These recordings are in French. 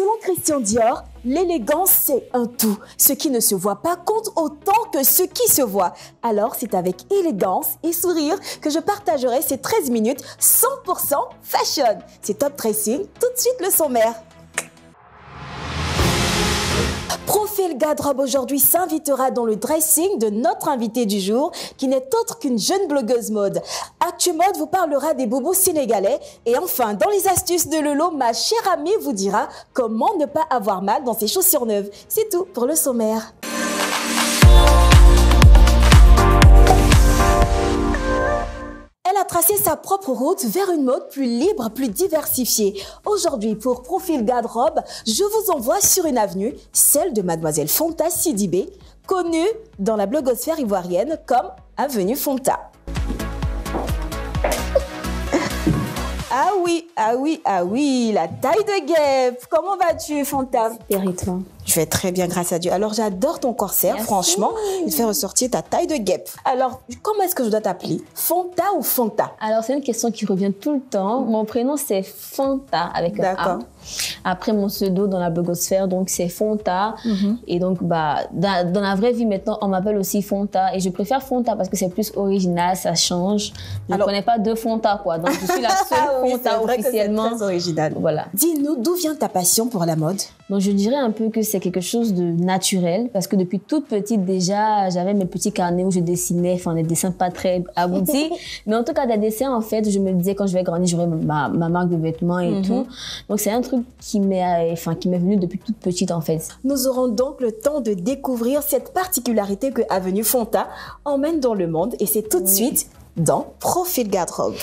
Selon Christian Dior, l'élégance c'est un tout. Ce qui ne se voit pas compte autant que ce qui se voit. Alors c'est avec élégance et sourire que je partagerai ces 13 minutes 100% fashion. C'est Top Dressing, tout de suite le sommaire. Profil Garde-robe aujourd'hui s'invitera dans le dressing de notre invité du jour qui n'est autre qu'une jeune blogueuse mode. Actu Mode vous parlera des bobos sénégalais et enfin dans les astuces de Lolo, ma chère amie vous dira comment ne pas avoir mal dans ses chaussures neuves. C'est tout pour le sommaire. Elle a tracé sa propre route vers une mode plus libre, plus diversifiée. Aujourd'hui, pour Profil Garde-robe, je vous envoie sur une avenue, celle de Mademoiselle Fonta Sidibé, connue dans la blogosphère ivoirienne comme Avenue Fonta. Ah oui, la taille de guêpe. Comment vas-tu, Fonta? Super, et toi? Je vais très bien, grâce à Dieu. Alors, j'adore ton corset, franchement. Il fait ressortir ta taille de guêpe. Alors, comment est-ce que je dois t'appeler? Fonta ou Fonta? Alors, c'est une question qui revient tout le temps. Mon prénom, c'est Fonta, avec un A. Après, mon pseudo dans la blogosphère, donc, c'est Fonta. Et donc, dans la vraie vie, maintenant, on m'appelle aussi Fonta. Et je préfère Fonta parce que c'est plus original, ça change. Je ne connais pas deux Fonta, quoi. Donc, je suis la seule Fonta officiellement. C'est très original. Voilà. Dis-nous, d'où vient ta passion pour la mode? Donc, je dirais un peu que c'est quelque chose de naturel parce que depuis toute petite, déjà, j'avais mes petits carnets où je dessinais, enfin, des dessins pas très aboutis. Mais en tout cas, des dessins, en fait, je me disais quand je vais grandir, j'aurai ma marque de vêtements et tout. Donc, c'est un truc qui m'est venu depuis toute petite, en fait. Nous aurons donc le temps de découvrir cette particularité que Avenue Fonta emmène dans le monde et c'est tout de suite dans Profil Garde-robe.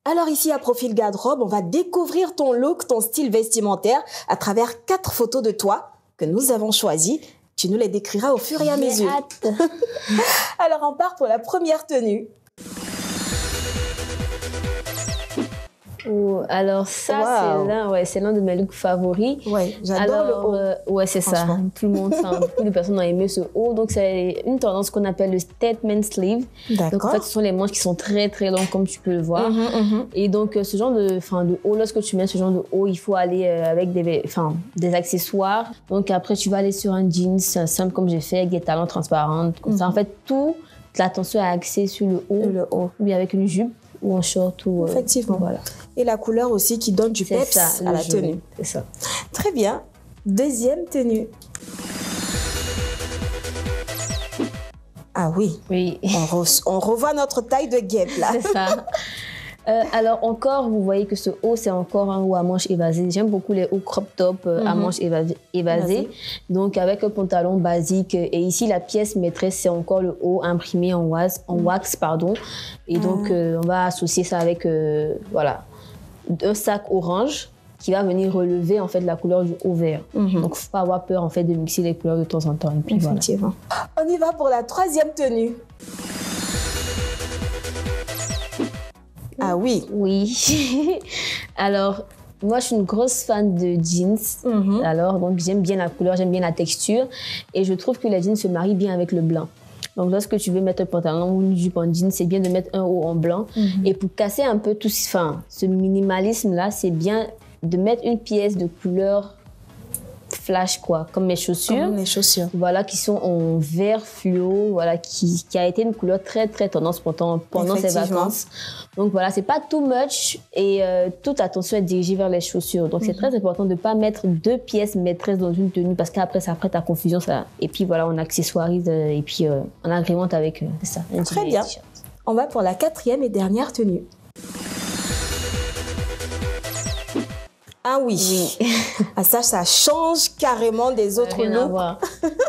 Alors ici à Profil Garde-robe, on va découvrir ton look, ton style vestimentaire à travers 4 photos de toi que nous avons choisies. Tu nous les décriras au fur et à mesure. Alors on part pour la première tenue. Oh, alors ça, c'est l'un de mes looks favoris. Ouais, j'adore le haut. Ouais, c'est ça. Tout le monde, beaucoup de personnes ont aimé ce haut. Donc, c'est une tendance qu'on appelle le statement sleeve. Donc, en fait, ce sont les manches qui sont très, très longues, comme tu peux le voir. Et donc, ce genre de haut, lorsque tu mets ce genre de haut, il faut aller avec des accessoires. Donc, après, tu vas aller sur un jeans simple, comme j'ai fait, avec des talons transparents. Comme ça, en fait, toute l'attention est axée sur le haut. Ou bien avec une jupe ou un short. Effectivement. Voilà. Et la couleur aussi qui donne du peps à la tenue. C'est ça. Très bien. Deuxième tenue. Ah oui. Oui. On revoit notre taille de guêpe là. C'est ça. Alors encore, vous voyez que ce haut, c'est encore un haut à manches évasées. J'aime beaucoup les hauts crop top à manches évasées. Donc avec un pantalon basique. Et ici, la pièce maîtresse, c'est encore le haut imprimé en wax. Et donc, on va associer ça avec un sac orange qui va venir relever en fait la couleur du haut vert. Donc, il ne faut pas avoir peur en fait de mixer les couleurs de temps en temps. Et puis, effectivement. Voilà. On y va pour la troisième tenue. Ah oui. Oui. Alors, moi, je suis une grosse fan de jeans. Alors, donc, j'aime bien la couleur, j'aime bien la texture. Et je trouve que les jeans se marient bien avec le blanc. Donc, lorsque tu veux mettre un pantalon ou une jupe en jeans, c'est bien de mettre un haut en blanc. Et pour casser un peu tout ce minimalisme-là, c'est bien de mettre une pièce de couleur flash, quoi, comme mes chaussures. Comme les chaussures. Voilà, qui sont en vert fluo, voilà, qui a été une couleur très, très tendance pendant ces vacances. Donc voilà, c'est pas too much et toute attention est dirigée vers les chaussures. Donc c'est très important de ne pas mettre 2 pièces maîtresses dans une tenue parce qu'après ça prête à confusion. Ça. Et puis voilà, on accessoirise et puis on agrémente avec ça. Très bien. On va pour la 4e et dernière tenue. Ah oui. Ah ça change carrément des autres looks. Rien à voir.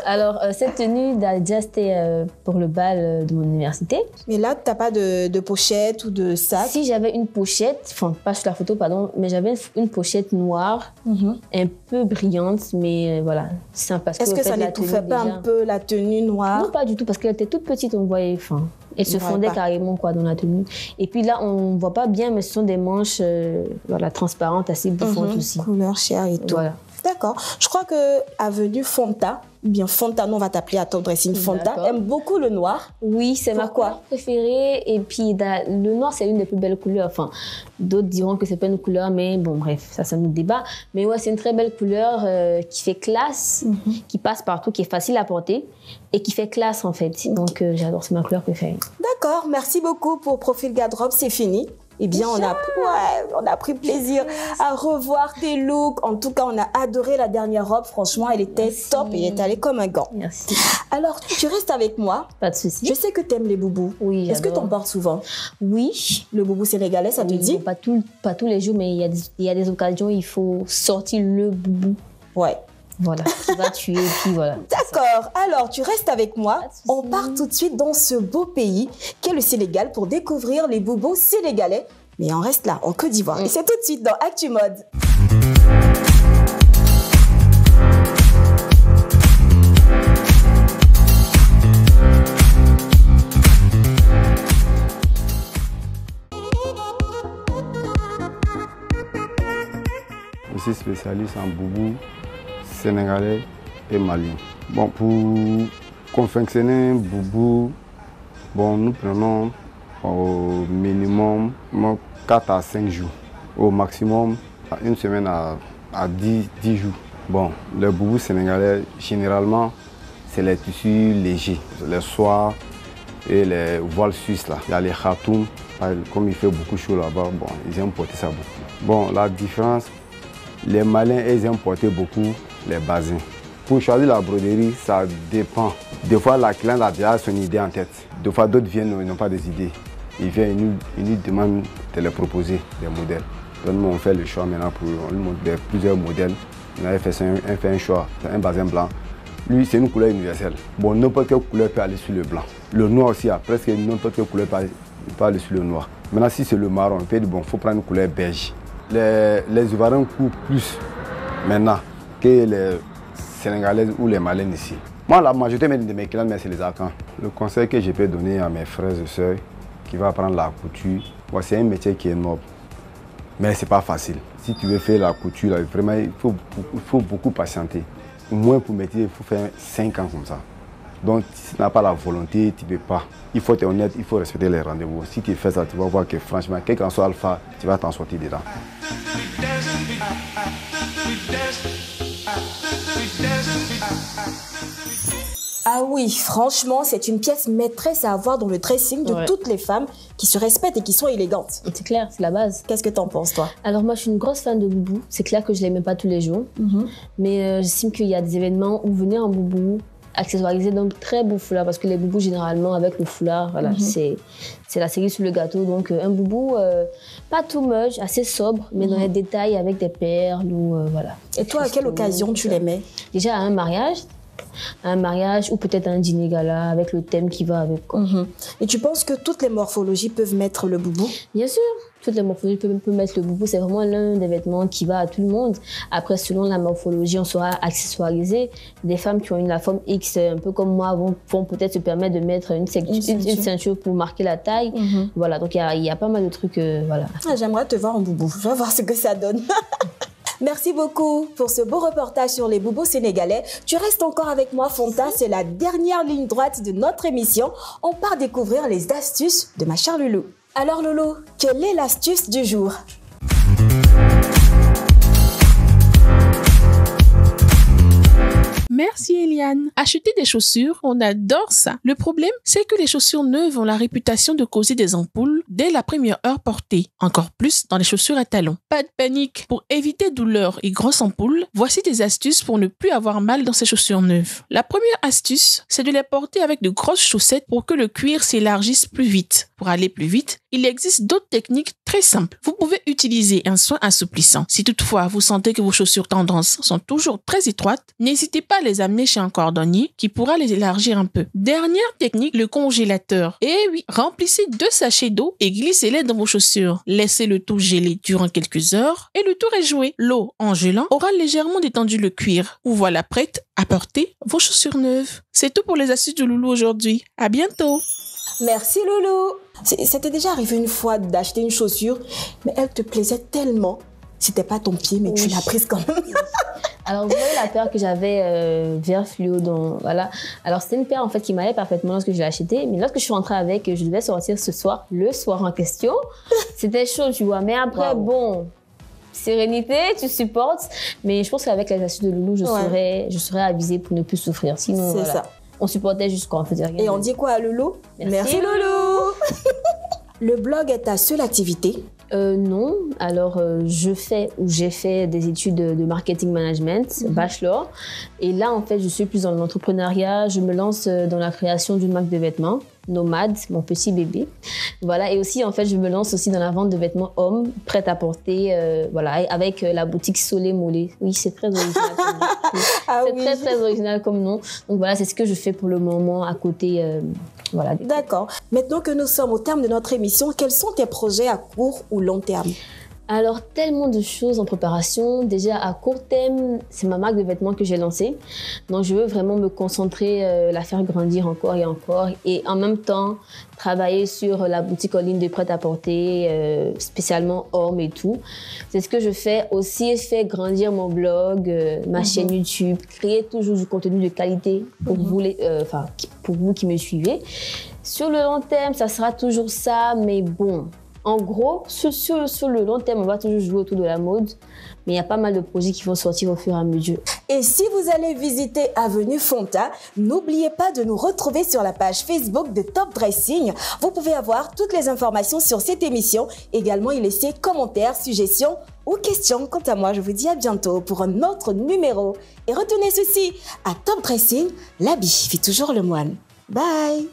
Alors, cette tenue, c'était pour le bal de mon université. Mais là, tu n'as pas de pochette ou de sac? Si, j'avais une pochette, enfin, pas sur la photo, pardon, mais j'avais une pochette noire, un peu brillante, mais voilà, simple. Est-ce que ça n'étouffait pas un peu la tenue noire? Non, pas du tout, parce qu'elle était toute petite, on voyait, elle se fondait carrément quoi, dans la tenue. Et puis là, on ne voit pas bien, mais ce sont des manches transparentes, assez bouffantes aussi. Couleur chair et tout. Voilà. D'accord. Je crois que Avenue Fonta, ou bien Fontano, on va t'appeler à top dressing, Fonta, aime beaucoup le noir. Oui, c'est ma couleur préférée. Et puis, le noir, c'est une des plus belles couleurs. Enfin, d'autres diront que c'est pas une couleur, mais bon, bref, ça, c'est un autre débat. Mais ouais, c'est une très belle couleur qui fait classe, qui passe partout, qui est facile à porter et qui fait classe, en fait. Donc, j'adore, c'est ma couleur préférée. D'accord, merci beaucoup pour Profil Garde-robe, c'est fini. Eh bien, on a pris plaisir à revoir tes looks. En tout cas, on a adoré la dernière robe. Franchement, elle était top et elle est allée comme un gant. Merci. Alors, tu restes avec moi. Pas de souci. Je sais que tu aimes les boubous. Oui, est-ce que tu en portes souvent? Oui. Le boubou sénégalais, ça te dit? Pas tous les jours, mais il y a des occasions où il faut sortir le boubou. Ouais. Voilà, tu vas tuer et puis voilà. D'accord, alors tu restes avec moi. On part tout de suite dans ce beau pays qu'est le Sénégal pour découvrir les boubous sénégalais. Mais on reste là, en Côte d'Ivoire. Et c'est tout de suite dans Actu Mode. Je suis spécialiste en boubou sénégalais et malien. Bon, pour confectionner un boubou, bon, nous prenons au minimum 4 à 5 jours. Au maximum, une semaine à 10 jours. Bon, le boubou sénégalais, généralement, c'est les tissus légers, les soies et les voiles suisses. Là. Il y a les khatoum, comme il fait beaucoup chaud là-bas, bon, ils aiment porter ça beaucoup. Bon, la différence, les Maliens, ils aiment porter beaucoup les basins. Pour choisir la broderie, ça dépend. Des fois, la cliente a déjà son idée en tête. Des fois, d'autres viennent, ils n'ont pas des idées. Ils viennent, ils nous demandent de leur proposer des modèles. Donc, nous, on fait le choix maintenant pour lui montrer plusieurs modèles. On avait fait un choix, un basin blanc. Lui, c'est une couleur universelle. Bon, n'importe quelle couleur peut aller sur le blanc. Le noir aussi, presque n'importe quelle couleur peut aller sur le noir. Maintenant, si c'est le marron, on peut dire, bon, il faut prendre une couleur beige. Les Ivoiriens courent plus maintenant que les Sénégalaises ou les Maliennes ici. Moi, la majorité de mes clients, c'est les Akans. Le conseil que je peux donner à mes frères et sœurs qui vont apprendre la couture, c'est un métier qui est noble. Mais ce n'est pas facile. Si tu veux faire la couture, là, vraiment, il faut beaucoup patienter. Au moins pour métier, il faut faire 5 ans comme ça. Donc, si tu n'as pas la volonté, tu ne peux pas. Il faut être honnête, il faut respecter les rendez-vous. Si tu fais ça, tu vas voir que franchement, quel qu'en soit alpha, tu vas t'en sortir dedans. Ah oui, franchement, c'est une pièce maîtresse à avoir dans le dressing de toutes les femmes qui se respectent et qui sont élégantes. C'est clair, c'est la base. Qu'est-ce que t'en penses, toi? Alors moi, je suis une grosse fan de boubou. C'est clair que je ne les mets pas tous les jours. Mais j'estime qu'il y a des événements où venir en boubou, accessoirisé, donc très beau foulard, parce que les boubous, généralement, avec le foulard, voilà, c'est la cerise sur le gâteau. Donc un boubou, pas too much, assez sobre, mais dans les détails avec des perles ou voilà. Et toi, à quelle occasion tu les mets? Déjà à un mariage ou peut-être un dîner gala avec le thème qui va avec. Et tu penses que toutes les morphologies peuvent mettre le boubou? Bien sûr, toutes les morphologies peuvent mettre le boubou. C'est vraiment l'un des vêtements qui va à tout le monde. Après, selon la morphologie, on sera accessoirisé. Des femmes qui ont la forme X, un peu comme moi, vont peut-être se permettre de mettre une ceinture pour marquer la taille. Voilà, donc il y a pas mal de trucs. Voilà. Ah, j'aimerais te voir en boubou. Je vais voir ce que ça donne. Merci beaucoup pour ce beau reportage sur les boubous sénégalais. Tu restes encore avec moi, Fonta. C'est la dernière ligne droite de notre émission. On part découvrir les astuces de ma chère Loulou. Alors Loulou, quelle est l'astuce du jour? Merci Eliane. Acheter des chaussures, on adore ça. Le problème, c'est que les chaussures neuves ont la réputation de causer des ampoules dès la première heure portée. Encore plus dans les chaussures à talons. Pas de panique. Pour éviter douleurs et grosses ampoules, voici des astuces pour ne plus avoir mal dans ces chaussures neuves. La première astuce, c'est de les porter avec de grosses chaussettes pour que le cuir s'élargisse plus vite. Pour aller plus vite, il existe d'autres techniques très simples. Vous pouvez utiliser un soin assouplissant. Si toutefois vous sentez que vos chaussures tendances sont toujours très étroites, n'hésitez pas à les amener chez un cordonnier qui pourra les élargir un peu. Dernière technique, le congélateur. Et oui, remplissez 2 sachets d'eau et glissez-les dans vos chaussures. Laissez le tout geler durant quelques heures et le tour est joué. L'eau, en gelant, aura légèrement détendu le cuir. Vous voilà prête à porter vos chaussures neuves. C'est tout pour les astuces de Loulou aujourd'hui. À bientôt. Merci Loulou. C'était déjà arrivé une fois d'acheter une chaussure, mais elle te plaisait tellement. C'était pas ton pied, mais tu l'as prise quand même. Alors, vous voyez la paire que j'avais vert fluo, voilà. Alors, c'était une paire en fait qui m'allait parfaitement lorsque je l'ai achetée. Mais lorsque je suis rentrée avec, je devais sortir le soir en question. C'était chaud, tu vois. Mais après, bon, sérénité, tu supportes. Mais je pense qu'avec les astuces de Loulou, je serais avisée pour ne plus souffrir. Sinon, c'est ça. On supportait jusqu'on faisait rien. Et on dit quoi à Loulou? Merci Loulou. Le blog est ta seule activité? Non. Alors, j'ai fait des études de marketing management, bachelor. Et là, en fait, je suis plus dans l'entrepreneuriat. Je me lance dans la création d'une marque de vêtements, Nomade, mon petit bébé. Voilà. Et aussi, en fait, je me lance aussi dans la vente de vêtements hommes, prêts à porter, voilà, avec la boutique Solé Molé. Oui, c'est très original comme nom. C'est très original comme nom. Donc voilà, c'est ce que je fais pour le moment à côté. Voilà. D'accord. Maintenant que nous sommes au terme de notre émission, quels sont tes projets à court ou long terme? Alors, tellement de choses en préparation. Déjà, à court terme, c'est ma marque de vêtements que j'ai lancée. Donc, je veux vraiment me concentrer, la faire grandir encore et encore. Et en même temps, travailler sur la boutique en ligne de prêt-à-porter, spécialement hommes et tout. C'est ce que je fais. Aussi, faire grandir mon blog, ma chaîne YouTube, créer toujours du contenu de qualité pour pour vous qui me suivez. Sur le long terme, ça sera toujours ça, mais bon... En gros, sur le long terme, on va toujours jouer autour de la mode, mais il y a pas mal de projets qui vont sortir au fur et à mesure. Et si vous allez visiter Avenue Fonta, n'oubliez pas de nous retrouver sur la page Facebook de Top Dressing. Vous pouvez avoir toutes les informations sur cette émission, également y laisser commentaires, suggestions ou questions. Quant à moi, je vous dis à bientôt pour un autre numéro. Et retenez ceci, à Top Dressing, l'habit fait toujours le moine. Bye!